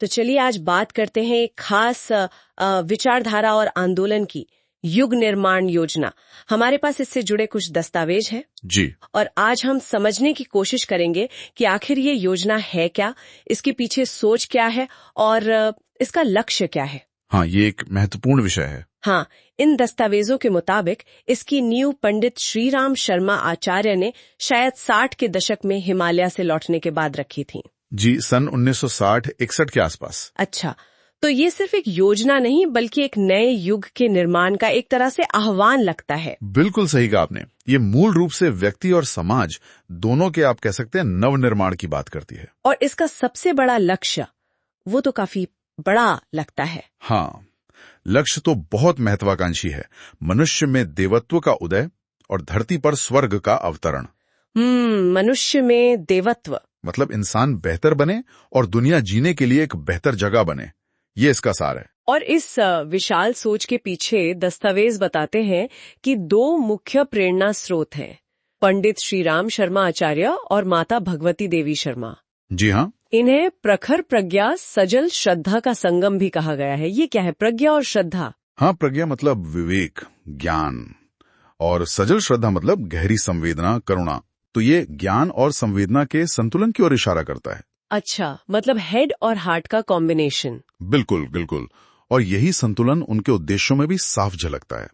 तो चलिए आज बात करते हैं एक खास विचारधारा और आंदोलन की, युग निर्माण योजना। हमारे पास इससे जुड़े कुछ दस्तावेज हैं जी। और आज हम समझने की कोशिश करेंगे कि आखिर ये योजना है क्या, इसके पीछे सोच क्या है और इसका लक्ष्य क्या है। हाँ, ये एक महत्वपूर्ण विषय है। हाँ, इन दस्तावेजों के मुताबिक इसकी नींव पंडित श्रीराम शर्मा आचार्य ने शायद 60 के दशक में हिमालय से लौटने के बाद रखी थी। जी, सन 1960-61 के आसपास। अच्छा, तो ये सिर्फ एक योजना नहीं बल्कि एक नए युग के निर्माण का एक तरह से आह्वान लगता है। बिल्कुल सही कहा आपने। ये मूल रूप से व्यक्ति और समाज दोनों के, आप कह सकते हैं, नवनिर्माण की बात करती है। और इसका सबसे बड़ा लक्ष्य, वो तो काफी बड़ा लगता है। हाँ, लक्ष्य तो बहुत महत्वाकांक्षी है। मनुष्य में देवत्व का उदय और धरती पर स्वर्ग का अवतरण। मनुष्य में देवत्व मतलब इंसान बेहतर बने और दुनिया जीने के लिए एक बेहतर जगह बने, ये इसका सार है। और इस विशाल सोच के पीछे दस्तावेज बताते हैं कि 2 मुख्य प्रेरणा स्रोत हैं, पंडित श्रीराम शर्मा आचार्य और माता भगवती देवी शर्मा। जी हाँ। इन्हें प्रखर प्रज्ञा सजल श्रद्धा का संगम भी कहा गया है। ये क्या है, प्रज्ञा और श्रद्धा? हाँ, प्रज्ञा मतलब विवेक, ज्ञान, और सजल श्रद्धा मतलब गहरी संवेदना, करुणा। तो ये ज्ञान और संवेदना के संतुलन की ओर इशारा करता है। अच्छा, मतलब हेड और हार्ट का कॉम्बिनेशन। बिल्कुल बिल्कुल। और यही संतुलन उनके उद्देश्यों में भी साफ झलकता है।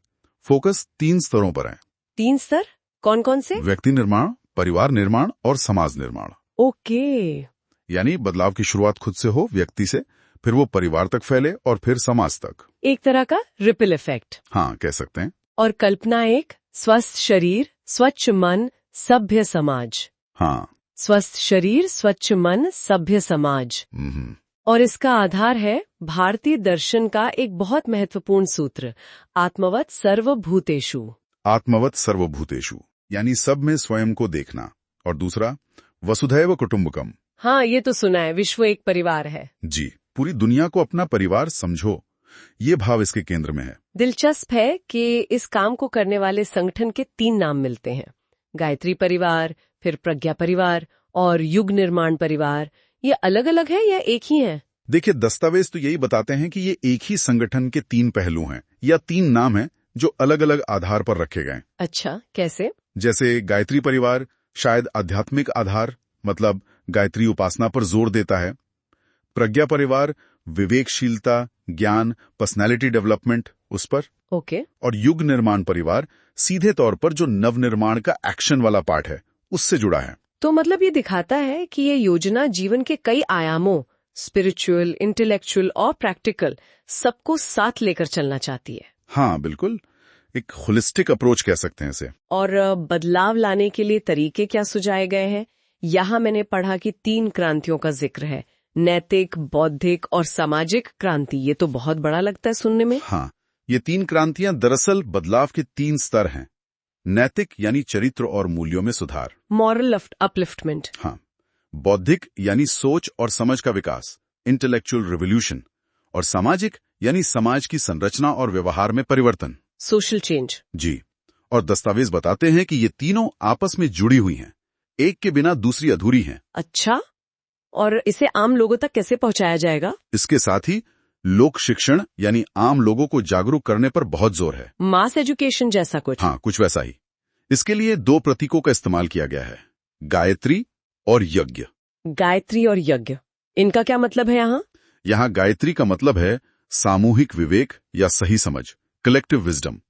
फोकस 3 स्तरों पर है। 3 स्तर? कौन कौन से? व्यक्ति निर्माण, परिवार निर्माण और समाज निर्माण। ओके। यानी बदलाव की शुरुआत खुद से हो, व्यक्ति से, फिर वो परिवार तक फैले और फिर समाज तक। एक तरह का रिपल इफेक्ट। हाँ, कह सकते हैं। और कल्पना एक स्वस्थ शरीर, स्वच्छ मन, सभ्य समाज। हाँ, स्वस्थ शरीर, स्वच्छ मन, सभ्य समाज। और इसका आधार है भारतीय दर्शन का एक बहुत महत्वपूर्ण सूत्र, आत्मवत सर्वभूतेषु। आत्मवत सर्वभूतेषु यानी सब में स्वयं को देखना। और दूसरा, वसुधैव कुटुम्बकम। हाँ, ये तो सुना है, विश्व एक परिवार है। जी, पूरी दुनिया को अपना परिवार समझो, ये भाव इसके केंद्र में है। दिलचस्प है कि इस काम को करने वाले संगठन के 3 नाम मिलते हैं, गायत्री परिवार, फिर प्रज्ञा परिवार और युग निर्माण परिवार। ये अलग अलग है या एक ही है? देखिए, दस्तावेज तो यही बताते हैं कि ये एक ही संगठन के 3 पहलू हैं या 3 नाम हैं जो अलग अलग आधार पर रखे गए। अच्छा, कैसे? जैसे गायत्री परिवार शायद आध्यात्मिक आधार, मतलब गायत्री उपासना पर जोर देता है। प्रज्ञा परिवार विवेकशीलता, ज्ञान, पर्सनैलिटी डेवलपमेंट, उस पर। ओके। और युग निर्माण परिवार सीधे तौर पर जो नवनिर्माण का एक्शन वाला पार्ट है, उससे जुड़ा है। तो मतलब ये दिखाता है कि ये योजना जीवन के कई आयामों, स्पिरिचुअल, इंटेलेक्चुअल और प्रैक्टिकल, सबको साथ लेकर चलना चाहती है। हाँ, बिल्कुल, एक होलिस्टिक अप्रोच कह सकते हैं इसे। और बदलाव लाने के लिए तरीके क्या सुझाए गए हैं? यहाँ मैंने पढ़ा कि 3 क्रांतियों का जिक्र है, नैतिक, बौद्धिक और सामाजिक क्रांति। ये तो बहुत बड़ा लगता है सुनने में। हाँ, ये 3 क्रांतियां दरअसल बदलाव के 3 स्तर हैं। नैतिक यानी चरित्र और मूल्यों में सुधार, मॉरल अपलिफ्टमेंट। हाँ। बौद्धिक यानी सोच और समझ का विकास, इंटेलेक्चुअल रिवोल्यूशन। और सामाजिक यानी समाज की संरचना और व्यवहार में परिवर्तन, सोशल चेंज। जी। और दस्तावेज बताते हैं कि ये तीनों आपस में जुड़ी हुई हैं, एक के बिना दूसरी अधूरी हैं। अच्छा, और इसे आम लोगों तक कैसे पहुंचाया जाएगा? इसके साथ ही लोक शिक्षण यानी आम लोगों को जागरूक करने पर बहुत जोर है। मास एजुकेशन जैसा कुछ? हाँ, कुछ वैसा ही। इसके लिए 2 प्रतीकों का इस्तेमाल किया गया है, गायत्री और यज्ञ। गायत्री और यज्ञ, इनका क्या मतलब है यहाँ? यहाँ गायत्री का मतलब है सामूहिक विवेक या सही समझ, कलेक्टिव विजडम।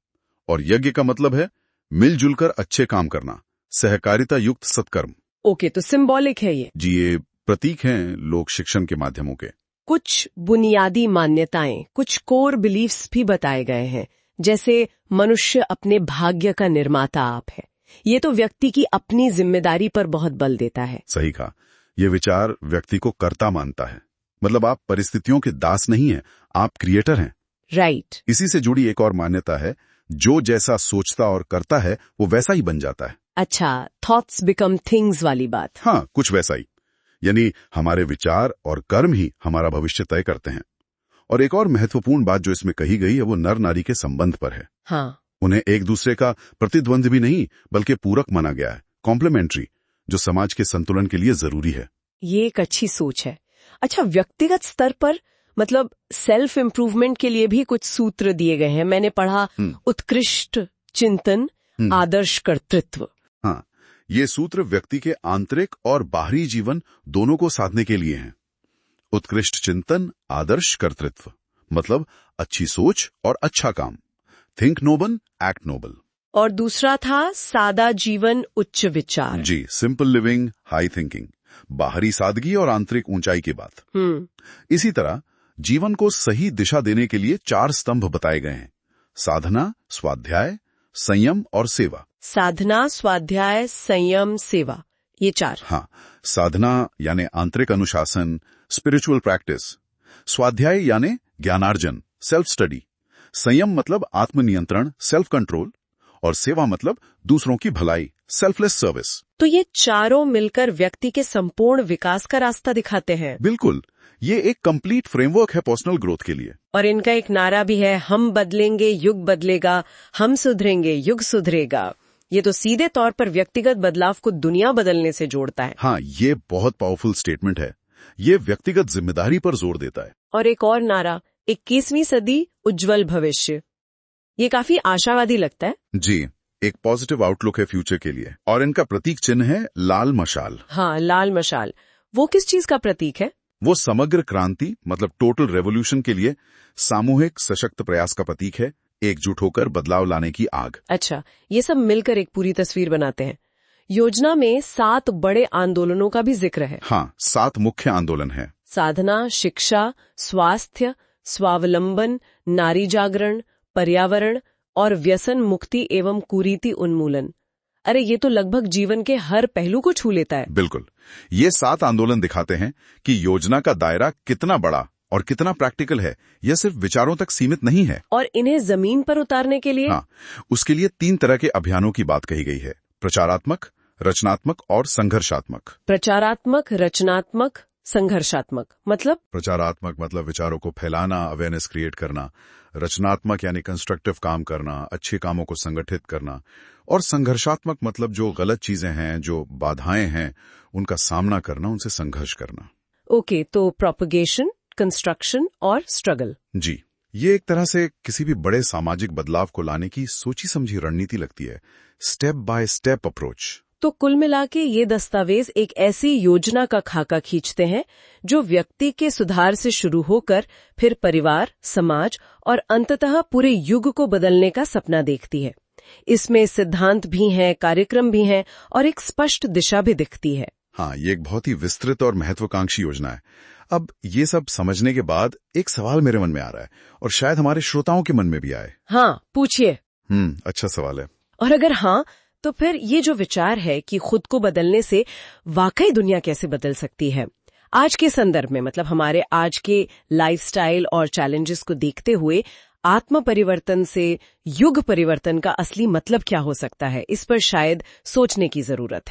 और यज्ञ का मतलब है मिलजुल कर अच्छे काम करना, सहकारिता युक्त सत्कर्म। ओके, तो सिंबॉलिक है ये। जी, ये प्रतीक हैं लोक शिक्षण के माध्यमों के। कुछ बुनियादी मान्यताएं, कुछ कोर बिलीफ्स भी बताए गए हैं, जैसे मनुष्य अपने भाग्य का निर्माता आप है। ये तो व्यक्ति की अपनी जिम्मेदारी पर बहुत बल देता है। सही कहा, ये विचार व्यक्ति को कर्ता मानता है। मतलब आप परिस्थितियों के दास नहीं हैं, आप क्रिएटर हैं। राइट। इसी से जुड़ी एक और मान्यता है, जो जैसा सोचता और करता है वो वैसा ही बन जाता है। अच्छा, थॉट्स बिकम थिंग्स वाली बात। हाँ, कुछ वैसा ही। यानी हमारे विचार और कर्म ही हमारा भविष्य तय करते हैं। और एक और महत्वपूर्ण बात जो इसमें कही गई है वो नर नारी के संबंध पर है। हाँ। उन्हें एक दूसरे का प्रतिद्वंद भी नहीं बल्कि पूरक माना गया है, कॉम्प्लीमेंट्री, जो समाज के संतुलन के लिए जरूरी है। ये एक अच्छी सोच है। अच्छा, व्यक्तिगत स्तर पर मतलब सेल्फ इम्प्रूवमेंट के लिए भी कुछ सूत्र दिए गए हैं। मैंने पढ़ा उत्कृष्ट चिंतन, आदर्श कर्तृत्व। हाँ, ये सूत्र व्यक्ति के आंतरिक और बाहरी जीवन दोनों को साधने के लिए हैं। उत्कृष्ट चिंतन, आदर्श कर्तृत्व मतलब अच्छी सोच और अच्छा काम। Think noble, act noble. और दूसरा था सादा जीवन, उच्च विचार। जी, सिंपल लिविंग, हाई थिंकिंग, बाहरी सादगी और आंतरिक ऊंचाई की बात। इसी तरह जीवन को सही दिशा देने के लिए 4 स्तंभ बताए गए हैं: साधना, स्वाध्याय, संयम और सेवा। साधना, स्वाध्याय, संयम, सेवा, ये 4। हाँ, साधना यानी आंतरिक अनुशासन, स्पिरिचुअल प्रैक्टिस। स्वाध्याय यानी ज्ञानार्जन, सेल्फ स्टडी। संयम मतलब आत्मनियंत्रण, सेल्फ कंट्रोल। और सेवा मतलब दूसरों की भलाई, सेल्फलेस सर्विस। तो ये चारों मिलकर व्यक्ति के संपूर्ण विकास का रास्ता दिखाते हैं। बिल्कुल, ये एक कंप्लीट फ्रेमवर्क है पर्सनल ग्रोथ के लिए। और इनका एक नारा भी है, हम बदलेंगे युग बदलेगा, हम सुधरेंगे युग सुधरेगा। ये तो सीधे तौर पर व्यक्तिगत बदलाव को दुनिया बदलने से जोड़ता है। हाँ, ये बहुत पावरफुल स्टेटमेंट है। ये व्यक्तिगत जिम्मेदारी पर जोर देता है। और एक और नारा, 21वीं सदी उज्जवल भविष्य, ये काफी आशावादी लगता है। जी, एक पॉजिटिव आउटलुक है फ्यूचर के लिए। और इनका प्रतीक चिन्ह है लाल मशाल। हाँ, लाल मशाल। वो किस चीज का प्रतीक है? वो समग्र क्रांति मतलब टोटल रेवोल्यूशन के लिए सामूहिक सशक्त प्रयास का प्रतीक है, एकजुट होकर बदलाव लाने की आग। अच्छा, ये सब मिलकर एक पूरी तस्वीर बनाते हैं। योजना में 7 बड़े आंदोलनों का भी जिक्र है। हाँ, 7 मुख्य आंदोलन है। साधना, शिक्षा, स्वास्थ्य, स्वावलंबन, नारी जागरण, पर्यावरण और व्यसन मुक्ति एवं कुरीति उन्मूलन। अरे, ये तो लगभग जीवन के हर पहलू को छू लेता है। बिल्कुल, ये 7 आंदोलन दिखाते हैं कि योजना का दायरा कितना बड़ा और कितना प्रैक्टिकल है। यह सिर्फ विचारों तक सीमित नहीं है। और इन्हें जमीन पर उतारने के लिए? हाँ, उसके लिए 3 तरह के अभियानों की बात कही गई है: प्रचारात्मक, रचनात्मक और संघर्षात्मक। प्रचारात्मक, रचनात्मक, संघर्षात्मक मतलब? प्रचारात्मक मतलब विचारों को फैलाना, अवेयरनेस क्रिएट करना। रचनात्मक यानी कंस्ट्रक्टिव काम करना, अच्छे कामों को संगठित करना। और संघर्षात्मक मतलब जो गलत चीजें हैं, जो बाधाएं हैं, उनका सामना करना, उनसे संघर्ष करना। ओके, तो प्रोपगेशन, कंस्ट्रक्शन और स्ट्रगल। जी, ये एक तरह से किसी भी बड़े सामाजिक बदलाव को लाने की सोची समझी रणनीति लगती है, स्टेप बाय स्टेप अप्रोच। तो कुल मिला के ये दस्तावेज एक ऐसी योजना का खाका खींचते हैं जो व्यक्ति के सुधार से शुरू होकर फिर परिवार, समाज और अंततः पूरे युग को बदलने का सपना देखती है। इसमें सिद्धांत भी हैं, कार्यक्रम भी हैं और एक स्पष्ट दिशा भी दिखती है। हाँ, ये एक बहुत ही विस्तृत और महत्वाकांक्षी योजना है। अब ये सब समझने के बाद एक सवाल मेरे मन में आ रहा है और शायद हमारे श्रोताओं के मन में भी आए। हाँ, पूछिए। अच्छा सवाल है। और अगर हाँ, तो फिर ये जो विचार है कि खुद को बदलने से वाकई दुनिया कैसे बदल सकती है, आज के संदर्भ में मतलब हमारे आज के लाइफस्टाइल और चैलेंजेस को देखते हुए आत्म परिवर्तन से युग परिवर्तन का असली मतलब क्या हो सकता है, इस पर शायद सोचने की जरूरत है।